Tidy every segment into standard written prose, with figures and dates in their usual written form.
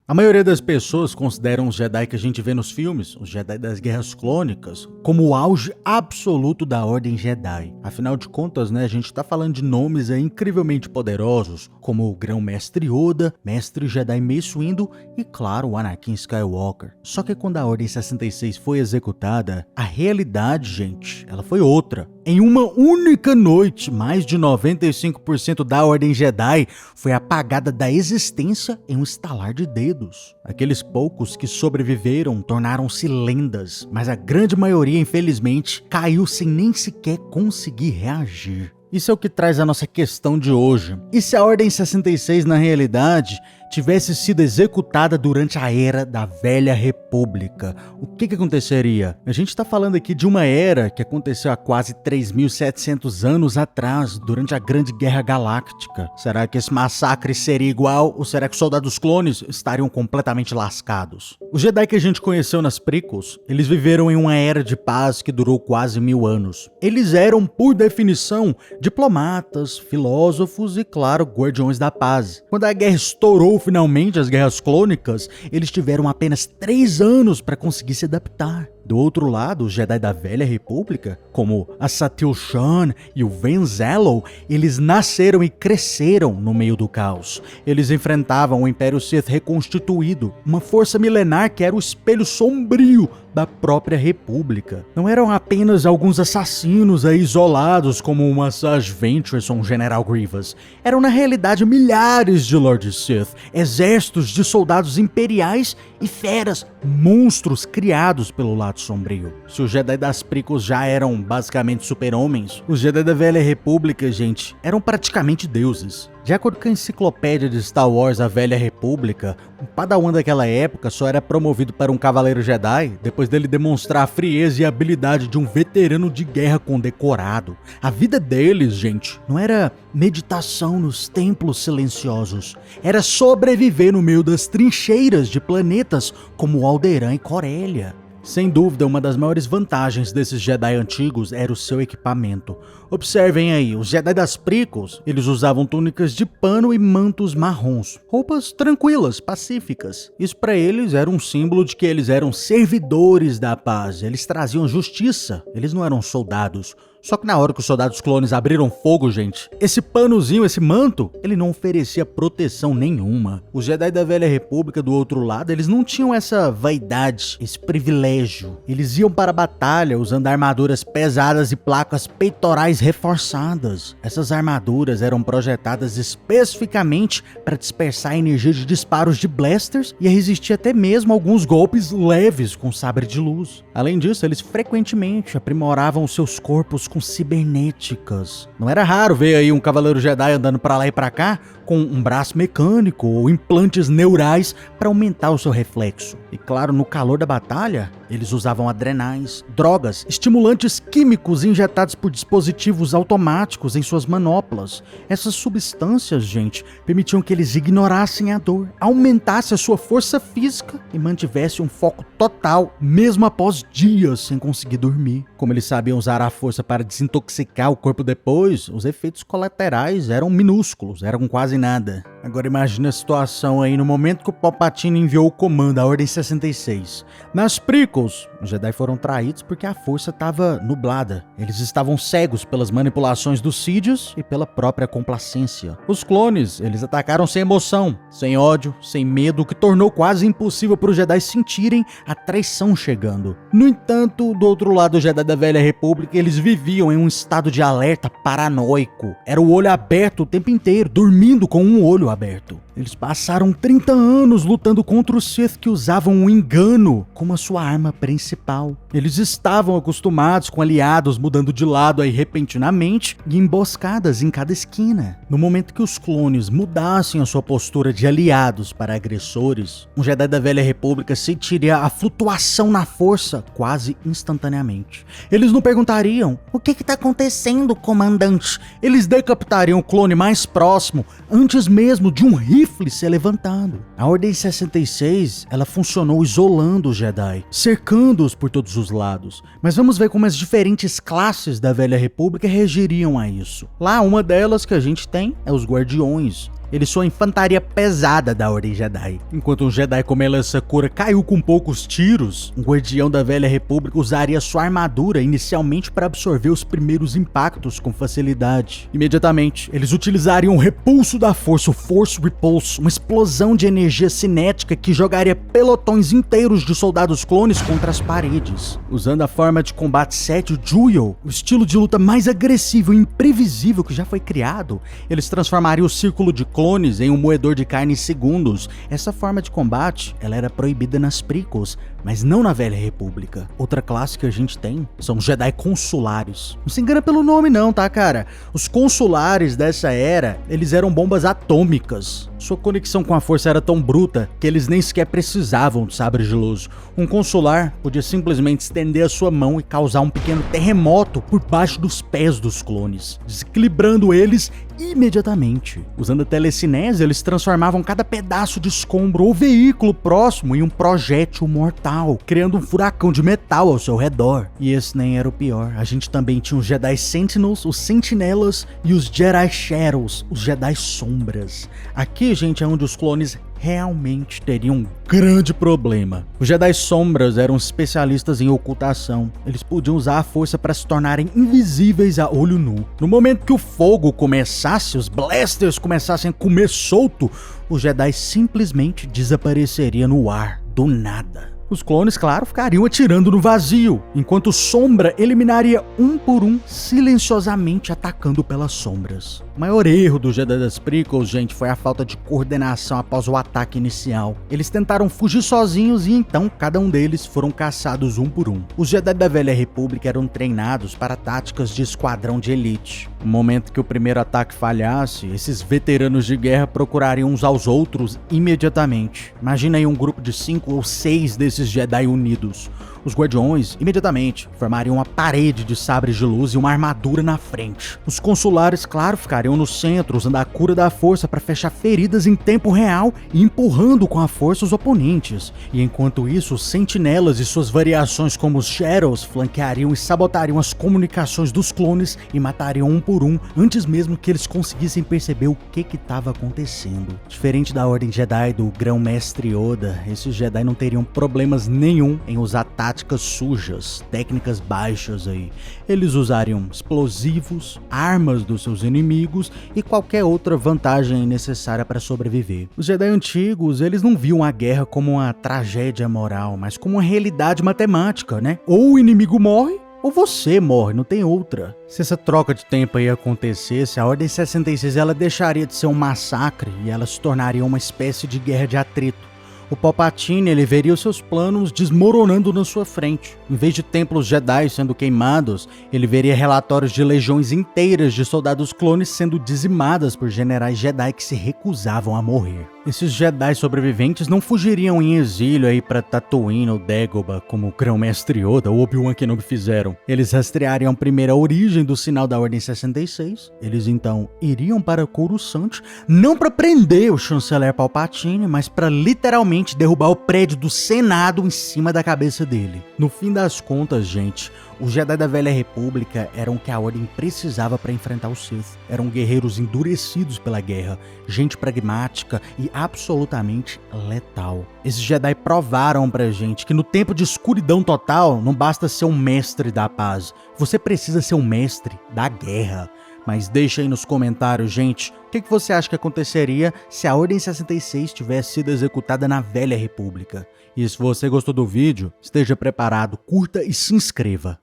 A maioria das pessoas consideram os Jedi que a gente vê nos filmes, os Jedi das Guerras Clônicas, como o auge absoluto da Ordem Jedi. Afinal de contas, a gente tá falando de nomes incrivelmente poderosos, como o Grão-Mestre Yoda, Mestre Jedi Mace Windu e, claro, o Anakin Skywalker. Só que quando a Ordem 66 foi executada, a realidade, gente, ela foi outra. Em uma única noite, mais de 95% da Ordem Jedi foi apagada da existência em um estalar de dedos. Aqueles poucos que sobreviveram tornaram-se lendas, mas a grande maioria, infelizmente, caiu sem nem sequer conseguir reagir. Isso é o que traz a nossa questão de hoje. E se a Ordem 66, na realidade, tivesse sido executada durante a Era da Velha República, o que aconteceria? A gente está falando aqui de uma era que aconteceu há quase 3.700 anos atrás, durante a Grande Guerra Galáctica. Será que esse massacre seria igual, ou será que os soldados clones estariam completamente lascados? Os Jedi que a gente conheceu nas prequels, eles viveram em uma era de paz que durou quase 1000 anos. Eles eram, por definição, diplomatas, filósofos e, claro, guardiões da paz. Quando a guerra estourou finalmente, as guerras clônicas, eles tiveram apenas 3 anos para conseguir se adaptar. Do outro lado, os Jedi da Velha República, como a Satil Shan e o Ven Zelo, eles nasceram e cresceram no meio do caos. Eles enfrentavam o Império Sith reconstituído, uma força milenar que era o espelho sombrio da própria República. Não eram apenas alguns assassinos isolados como o Asajj Ventress ou o General Grievous. Eram na realidade milhares de Lord Sith, exércitos de soldados imperiais e feras, monstros criados pelo lado sombrio. Se os Jedi das prequels já eram basicamente super-homens, os Jedi da Velha República, gente, eram praticamente deuses. De acordo com a enciclopédia de Star Wars, a Velha República, um padawan daquela época só era promovido para um cavaleiro Jedi depois dele demonstrar a frieza e a habilidade de um veterano de guerra condecorado. A vida deles, gente, não era meditação nos templos silenciosos, era sobreviver no meio das trincheiras de planetas como Alderaan e Corellia. Sem dúvida, uma das maiores vantagens desses Jedi antigos era o seu equipamento. Observem aí, os Jedi das prequels, eles usavam túnicas de pano e mantos marrons, roupas tranquilas, pacíficas. Isso para eles era um símbolo de que eles eram servidores da paz, eles traziam justiça, eles não eram soldados. Só que na hora que os soldados clones abriram fogo, gente, esse panozinho, esse manto, ele não oferecia proteção nenhuma. Os Jedi da Velha República, do outro lado, eles não tinham essa vaidade, esse privilégio. Eles iam para a batalha usando armaduras pesadas e placas peitorais reforçadas. Essas armaduras eram projetadas especificamente para dispersar a energia de disparos de blasters e resistir até mesmo a alguns golpes leves com sabre de luz. Além disso, eles frequentemente aprimoravam seus corpos com cibernéticas. Não era raro ver aí um cavaleiro Jedi andando pra lá e pra cá com um braço mecânico ou implantes neurais para aumentar o seu reflexo. E claro, no calor da batalha, eles usavam adrenais, drogas, estimulantes químicos injetados por dispositivos automáticos em suas manoplas. Essas substâncias, gente, permitiam que eles ignorassem a dor, aumentassem a sua força física e mantivessem um foco total, mesmo após dias sem conseguir dormir. Como eles sabiam usar a força para desintoxicar o corpo depois, os efeitos colaterais eram minúsculos, eram quase nada. Agora imagine a situação aí no momento que o Palpatine enviou o comando à Ordem 66. Nas prequels, os Jedi foram traídos porque a força estava nublada. Eles estavam cegos pelas manipulações dos Sidious e pela própria complacência. Os clones, eles atacaram sem emoção, sem ódio, sem medo, o que tornou quase impossível para os Jedi sentirem a traição chegando. No entanto, do outro lado, os Jedi da Velha República, eles viviam em um estado de alerta paranoico. Era o olho aberto o tempo inteiro, dormindo com um olho aberto. Eles passaram 30 anos lutando contra os Sith que usavam o engano como a sua arma principal. Eles estavam acostumados com aliados mudando de lado aí repentinamente e emboscadas em cada esquina. No momento que os clones mudassem a sua postura de aliados para agressores, um Jedi da Velha República sentiria a flutuação na força quase instantaneamente. Eles não perguntariam: o que está acontecendo, comandante? Eles decapitariam o clone mais próximo antes mesmo de um rifle ser levantado. A Ordem 66, ela funcionou isolando os Jedi, cercando-os por todos os lados. Mas vamos ver como as diferentes classes da Velha República reagiriam a isso. Lá, uma delas que a gente tem é os Guardiões. Eles são a infantaria pesada da Ordem Jedi. Enquanto um Jedi como Aayla Secura caiu com poucos tiros, um guardião da Velha República usaria sua armadura inicialmente para absorver os primeiros impactos com facilidade. Imediatamente, eles utilizariam o repulso da força, o Force Repulse, uma explosão de energia cinética que jogaria pelotões inteiros de soldados clones contra as paredes. Usando a forma de combate 7, o Juyo, o estilo de luta mais agressivo e imprevisível que já foi criado, eles transformariam o círculo de clones em um moedor de carne em segundos. Essa forma de combate, ela era proibida nas prequels, mas não na Velha República. Outra classe que a gente tem são os Jedi Consulares. Não se engana pelo nome não, tá, cara? Os Consulares dessa era, eles eram bombas atômicas. Sua conexão com a força era tão bruta que eles nem sequer precisavam de sabre geloso. Um Consular podia simplesmente estender a sua mão e causar um pequeno terremoto por baixo dos pés dos clones, desequilibrando eles imediatamente. Usando a telecinese, eles transformavam cada pedaço de escombro ou veículo próximo em um projétil mortal, criando um furacão de metal ao seu redor. E esse nem era o pior. A gente também tinha os Jedi Sentinels, os Sentinelas e os Jedi Shadows, os Jedi Sombras. Aqui, gente, é onde os clones realmente teriam um grande problema. Os Jedi Sombras eram especialistas em ocultação. Eles podiam usar a força para se tornarem invisíveis a olho nu. No momento que o fogo começasse, os blasters começassem a comer solto, os Jedi simplesmente desapareceriam no ar, do nada. Os clones, claro, ficariam atirando no vazio, enquanto Sombra eliminaria um por um, silenciosamente atacando pelas sombras. O maior erro do Jedi das prequels, gente, foi a falta de coordenação após o ataque inicial. Eles tentaram fugir sozinhos e então cada um deles foram caçados um por um. Os Jedi da Velha República eram treinados para táticas de esquadrão de elite. No momento que o primeiro ataque falhasse, esses veteranos de guerra procurariam uns aos outros imediatamente. Imagina aí um grupo de 5 ou 6 desses Jedi unidos. Os guardiões, imediatamente, formariam uma parede de sabres de luz e uma armadura na frente. Os consulares, claro, ficariam no centro, usando a cura da força para fechar feridas em tempo real e empurrando com a força os oponentes. E enquanto isso, os sentinelas e suas variações como os Shadows flanqueariam e sabotariam as comunicações dos clones e matariam um por um, antes mesmo que eles conseguissem perceber o que estava acontecendo. Diferente da Ordem Jedi do Grão-Mestre Yoda, esses Jedi não teriam problemas nenhum em usar táticas sujas, técnicas baixas aí. Eles usariam explosivos, armas dos seus inimigos e qualquer outra vantagem necessária para sobreviver. Os Jedi antigos, eles não viam a guerra como uma tragédia moral, mas como uma realidade matemática, né? Ou o inimigo morre, ou você morre, não tem outra. Se essa troca de tempo aí acontecesse, a Ordem 66 ela deixaria de ser um massacre e ela se tornaria uma espécie de guerra de atrito. O Palpatine, ele veria os seus planos desmoronando na sua frente. Em vez de templos Jedi sendo queimados, ele veria relatórios de legiões inteiras de soldados clones sendo dizimadas por generais Jedi que se recusavam a morrer. Esses Jedi sobreviventes não fugiriam em exílio aí para Tatooine ou Dagobah, como o Grão-Mestre Yoda ou Obi-Wan Kenobi fizeram. Eles rastreariam primeiro a origem do sinal da Ordem 66. Eles então iriam para Coruscant, não para prender o chanceler Palpatine, mas para literalmente derrubar o prédio do Senado em cima da cabeça dele. No fim das contas, gente, os Jedi da Velha República eram o que a Ordem precisava para enfrentar os Sith. Eram guerreiros endurecidos pela guerra, gente pragmática e absolutamente letal. Esses Jedi provaram pra gente que no tempo de escuridão total não basta ser um mestre da paz, você precisa ser um mestre da guerra. Mas deixa aí nos comentários, gente, o que você acha que aconteceria se a Ordem 66 tivesse sido executada na Velha República? E se você gostou do vídeo, esteja preparado, curta e se inscreva.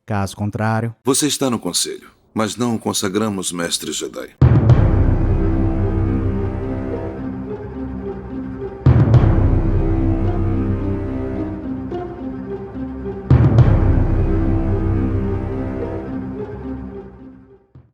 Caso contrário... Você está no conselho, mas não o consagramos mestre Jedi.